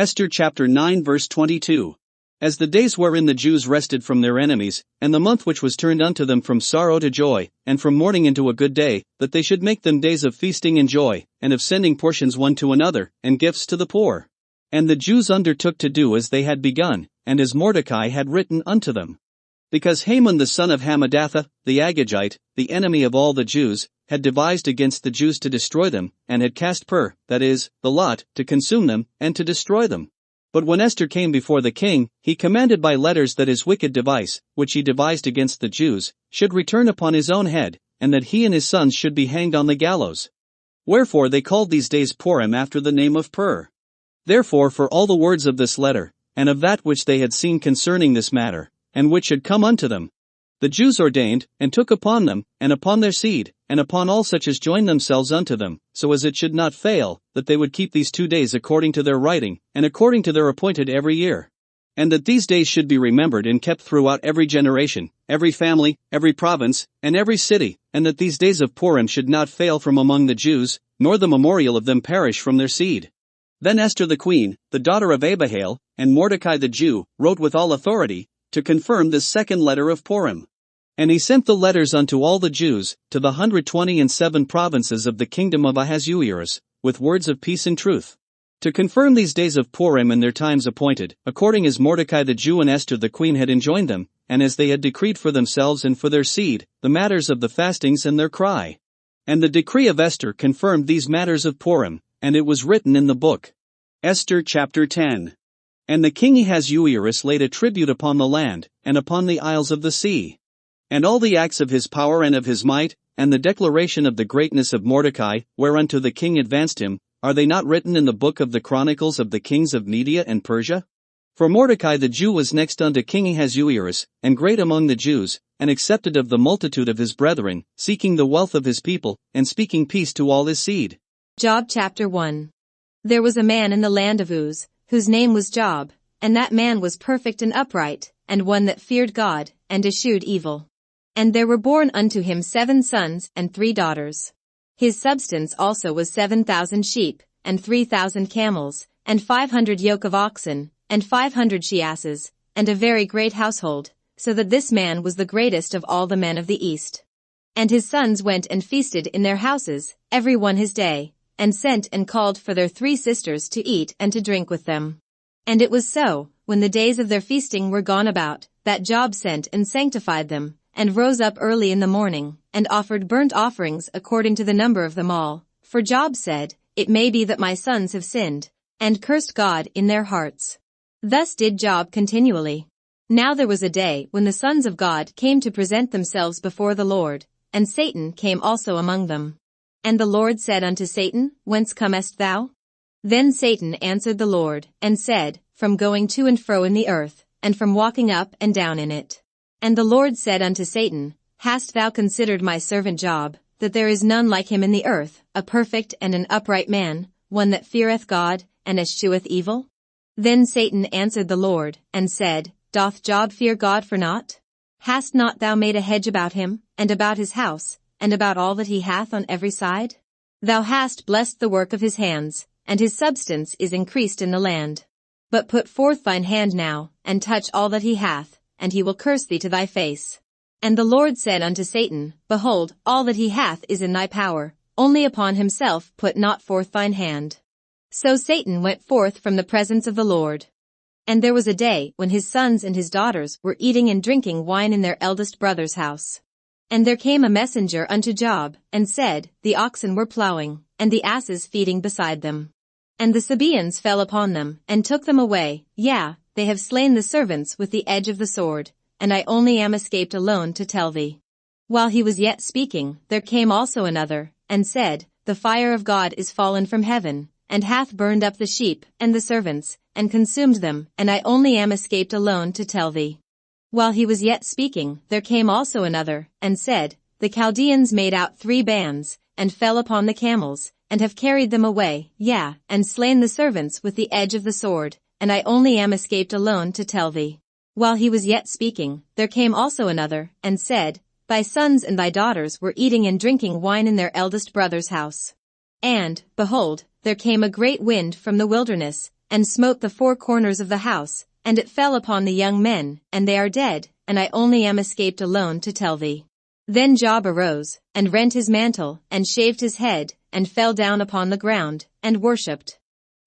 Esther chapter 9 verse 22. As the days wherein the Jews rested from their enemies, and the month which was turned unto them from sorrow to joy, and from mourning into a good day, that they should make them days of feasting and joy, and of sending portions one to another, and gifts to the poor. And the Jews undertook to do as they had begun, and as Mordecai had written unto them. Because Haman the son of Hammedatha, the Agagite, the enemy of all the Jews, had devised against the Jews to destroy them, and had cast pur, that is, the lot, to consume them, and to destroy them. But when Esther came before the king, he commanded by letters that his wicked device, which he devised against the Jews, should return upon his own head, and that he and his sons should be hanged on the gallows. Wherefore they called these days Purim after the name of Pur. Therefore for all the words of this letter, and of that which they had seen concerning this matter, and which had come unto them, the Jews ordained, and took upon them, and upon their seed, and upon all such as joined themselves unto them, so as it should not fail, that they would keep these 2 days according to their writing, and according to their appointed every year. And that these days should be remembered and kept throughout every generation, every family, every province, and every city, and that these days of Purim should not fail from among the Jews, nor the memorial of them perish from their seed. Then Esther the queen, the daughter of Abihail, and Mordecai the Jew, wrote with all authority, to confirm this second letter of Purim. And he sent the letters unto all the Jews, to the 127 provinces of the kingdom of Ahasuerus, with words of peace and truth. To confirm these days of Purim and their times appointed, according as Mordecai the Jew and Esther the queen had enjoined them, and as they had decreed for themselves and for their seed, the matters of the fastings and their cry. And the decree of Esther confirmed these matters of Purim, and it was written in the book. Esther chapter 10. And the king Ahasuerus laid a tribute upon the land, and upon the isles of the sea. And all the acts of his power and of his might, and the declaration of the greatness of Mordecai, whereunto the king advanced him, are they not written in the book of the chronicles of the kings of Media and Persia? For Mordecai the Jew was next unto King Ahasuerus, and great among the Jews, and accepted of the multitude of his brethren, seeking the wealth of his people, and speaking peace to all his seed. Job chapter 1. There was a man in the land of Uz, whose name was Job, and that man was perfect and upright, and one that feared God, and eschewed evil. And there were born unto him 7 sons and 3 daughters. His substance also was 7,000 sheep, and 3,000 camels, and 500 yoke of oxen, and 500 she-asses, and a very great household, so that this man was the greatest of all the men of the east. And his sons went and feasted in their houses, every one his day, and sent and called for their 3 sisters to eat and to drink with them. And it was so, when the days of their feasting were gone about, that Job sent and sanctified them, and rose up early in the morning, and offered burnt offerings according to the number of them all. For Job said, It may be that my sons have sinned, and cursed God in their hearts. Thus did Job continually. Now there was a day when the sons of God came to present themselves before the Lord, and Satan came also among them. And the Lord said unto Satan, Whence comest thou? Then Satan answered the Lord, and said, From going to and fro in the earth, and from walking up and down in it. And the Lord said unto Satan, Hast thou considered my servant Job, that there is none like him in the earth, a perfect and an upright man, one that feareth God, and escheweth evil? Then Satan answered the Lord, and said, Doth Job fear God for naught? Hast not thou made a hedge about him, and about his house, and about all that he hath on every side? Thou hast blessed the work of his hands, and his substance is increased in the land. But put forth thine hand now, and touch all that he hath, and he will curse thee to thy face. And the Lord said unto Satan, Behold, all that he hath is in thy power, only upon himself put not forth thine hand. So Satan went forth from the presence of the Lord. And there was a day when his sons and his daughters were eating and drinking wine in their eldest brother's house. And there came a messenger unto Job, and said, The oxen were plowing, and the asses feeding beside them. And the Sabaeans fell upon them, and took them away, yea, they have slain the servants with the edge of the sword, and I only am escaped alone to tell thee. While he was yet speaking, there came also another, and said, The fire of God is fallen from heaven, and hath burned up the sheep and the servants, and consumed them, and I only am escaped alone to tell thee. While he was yet speaking, there came also another, and said, The Chaldeans made out 3 bands, and fell upon the camels, and have carried them away, yea, and slain the servants with the edge of the sword, and I only am escaped alone to tell thee. While he was yet speaking, there came also another, and said, Thy sons and thy daughters were eating and drinking wine in their eldest brother's house. And, behold, there came a great wind from the wilderness, and smote the four corners of the house, and it fell upon the young men, and they are dead, and I only am escaped alone to tell thee. Then Job arose, and rent his mantle, and shaved his head, and fell down upon the ground, and worshipped.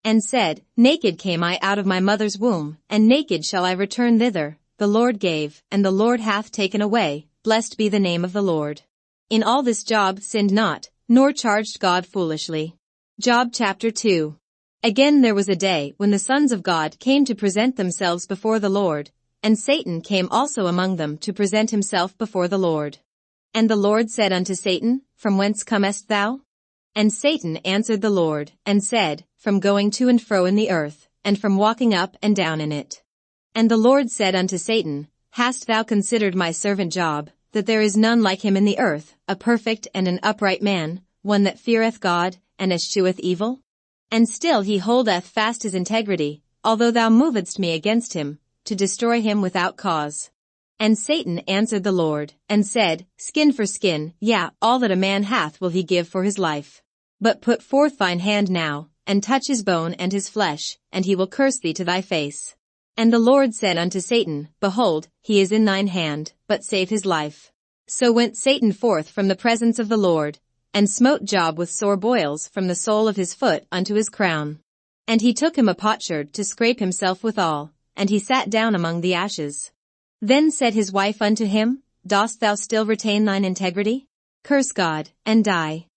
And said, Naked came I out of my mother's womb, and naked shall I return thither. The Lord gave, and the Lord hath taken away, blessed be the name of the Lord. In all this Job sinned not, nor charged God foolishly. Job chapter 2. Again there was a day when the sons of God came to present themselves before the Lord, and Satan came also among them to present himself before the Lord. And the Lord said unto Satan, From whence comest thou? And Satan answered the Lord, and said, From going to and fro in the earth, and from walking up and down in it. And the Lord said unto Satan, Hast thou considered my servant Job, that there is none like him in the earth, a perfect and an upright man, one that feareth God, and escheweth evil? And still he holdeth fast his integrity, although thou movedst me against him, to destroy him without cause. And Satan answered the Lord, and said, Skin for skin, yea, all that a man hath will he give for his life. But put forth thine hand now, and touch his bone and his flesh, and he will curse thee to thy face. And the Lord said unto Satan, Behold, he is in thine hand, but save his life. So went Satan forth from the presence of the Lord, and smote Job with sore boils from the sole of his foot unto his crown. And he took him a potsherd to scrape himself withal, and he sat down among the ashes. Then said his wife unto him, Dost thou still retain thine integrity? Curse God, and die.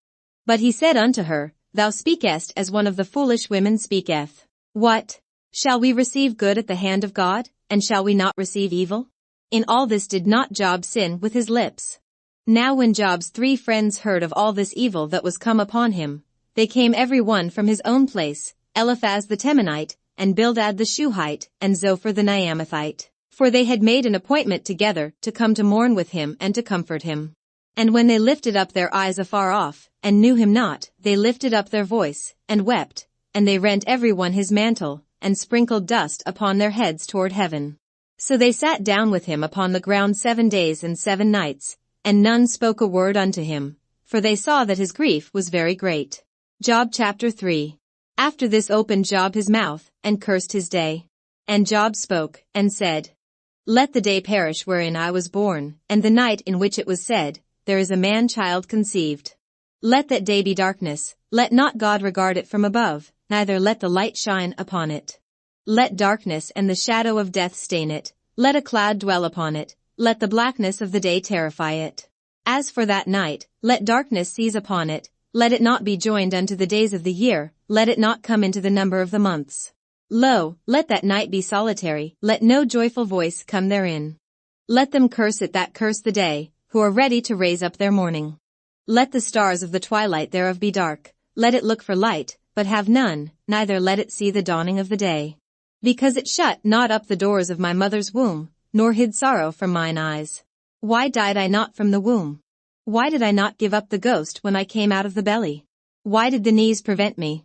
But he said unto her, Thou speakest as one of the foolish women speaketh. What? Shall we receive good at the hand of God, and shall we not receive evil? In all this did not Job sin with his lips. Now when Job's 3 friends heard of all this evil that was come upon him, they came every one from his own place, Eliphaz the Temanite, and Bildad the Shuhite, and Zophar the Naamathite, for they had made an appointment together to come to mourn with him and to comfort him. And when they lifted up their eyes afar off, and knew him not, they lifted up their voice, and wept, and they rent every one his mantle, and sprinkled dust upon their heads toward heaven. So they sat down with him upon the ground 7 days and 7 nights, and none spoke a word unto him, for they saw that his grief was very great. Job chapter 3. After this opened Job his mouth, and cursed his day. And Job spoke, and said, Let the day perish wherein I was born, and the night in which it was said, There is a man-child conceived. Let that day be darkness, let not God regard it from above, neither let the light shine upon it. Let darkness and the shadow of death stain it, let a cloud dwell upon it, let the blackness of the day terrify it. As for that night, let darkness seize upon it, let it not be joined unto the days of the year, let it not come into the number of the months. Lo, let that night be solitary, let no joyful voice come therein. Let them curse it that curse the day, who are ready to raise up their mourning. Let the stars of the twilight thereof be dark, let it look for light, but have none, neither let it see the dawning of the day. Because it shut not up the doors of my mother's womb, nor hid sorrow from mine eyes. Why died I not from the womb? Why did I not give up the ghost when I came out of the belly? Why did the knees prevent me?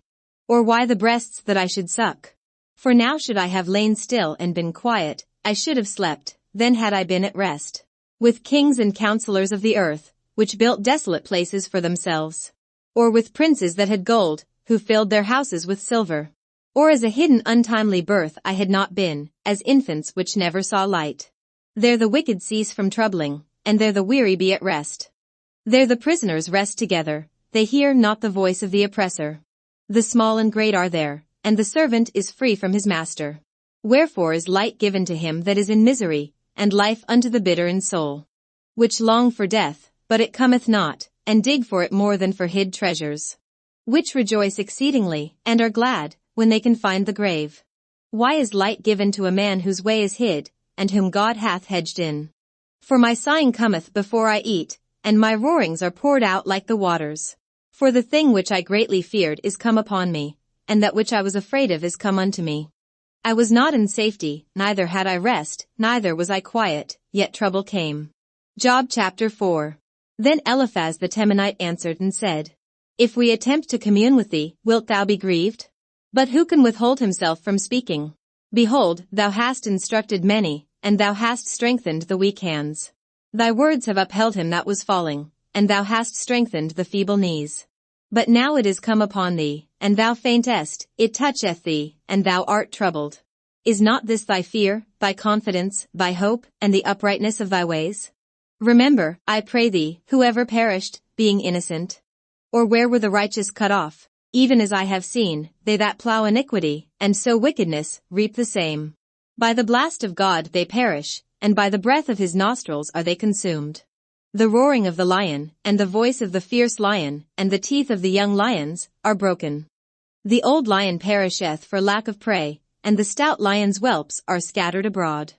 Or why the breasts that I should suck? For now should I have lain still and been quiet, I should have slept, then had I been at rest. With kings and counselors of the earth, which built desolate places for themselves. Or with princes that had gold, who filled their houses with silver. Or as a hidden untimely birth I had not been, as infants which never saw light. There the wicked cease from troubling, and there the weary be at rest. There the prisoners rest together, they hear not the voice of the oppressor. The small and great are there, and the servant is free from his master. Wherefore is light given to him that is in misery, and life unto the bitter in soul. Which long for death, but it cometh not, and dig for it more than for hid treasures. Which rejoice exceedingly, and are glad, when they can find the grave. Why is light given to a man whose way is hid, and whom God hath hedged in? For my sighing cometh before I eat, and my roarings are poured out like the waters. For the thing which I greatly feared is come upon me, and that which I was afraid of is come unto me. I was not in safety, neither had I rest, neither was I quiet, yet trouble came. Job chapter 4. Then Eliphaz the Temanite answered and said, If we attempt to commune with thee, wilt thou be grieved? But who can withhold himself from speaking? Behold, thou hast instructed many, and thou hast strengthened the weak hands. Thy words have upheld him that was falling, and thou hast strengthened the feeble knees. But now it is come upon thee, and thou faintest, it toucheth thee, and thou art troubled. Is not this thy fear, thy confidence, thy hope, and the uprightness of thy ways? Remember, I pray thee, whoever perished, being innocent? Or where were the righteous cut off? Even as I have seen, they that plow iniquity, and sow wickedness, reap the same. By the blast of God they perish, and by the breath of his nostrils are they consumed. The roaring of the lion, and the voice of the fierce lion, and the teeth of the young lions, are broken. The old lion perisheth for lack of prey, and the stout lion's whelps are scattered abroad.